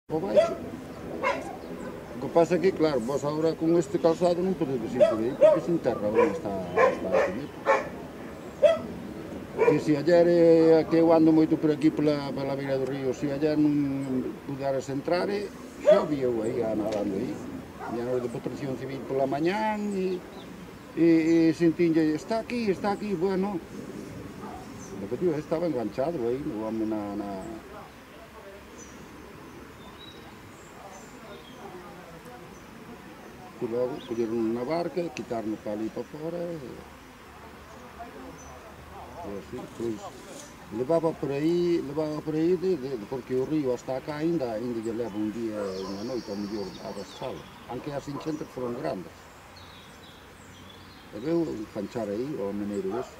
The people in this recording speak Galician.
por baixo. O que pasa é que, claro, vos agora con este calzado non podedes ir por aí porque se enterra onde está a subir. Que se ayer, que eu ando moito por aquí pela beira do río, se ayer non puderas entrar, xa vi eu aí nadando aí. Viñeron de protección civil pola mañán e sentinlle, está aquí, bueno. Lo que tío, estaba enganchado aí, o home na... E logo colleron unha barca, quitarnos para ali para fora e así, pois levaba por aí porque o río hasta acá ainda lle leva un día e unha noite ao mellor a desala, aunque as enchentes foron grandes. E veu enganchar aí o mineiro ese.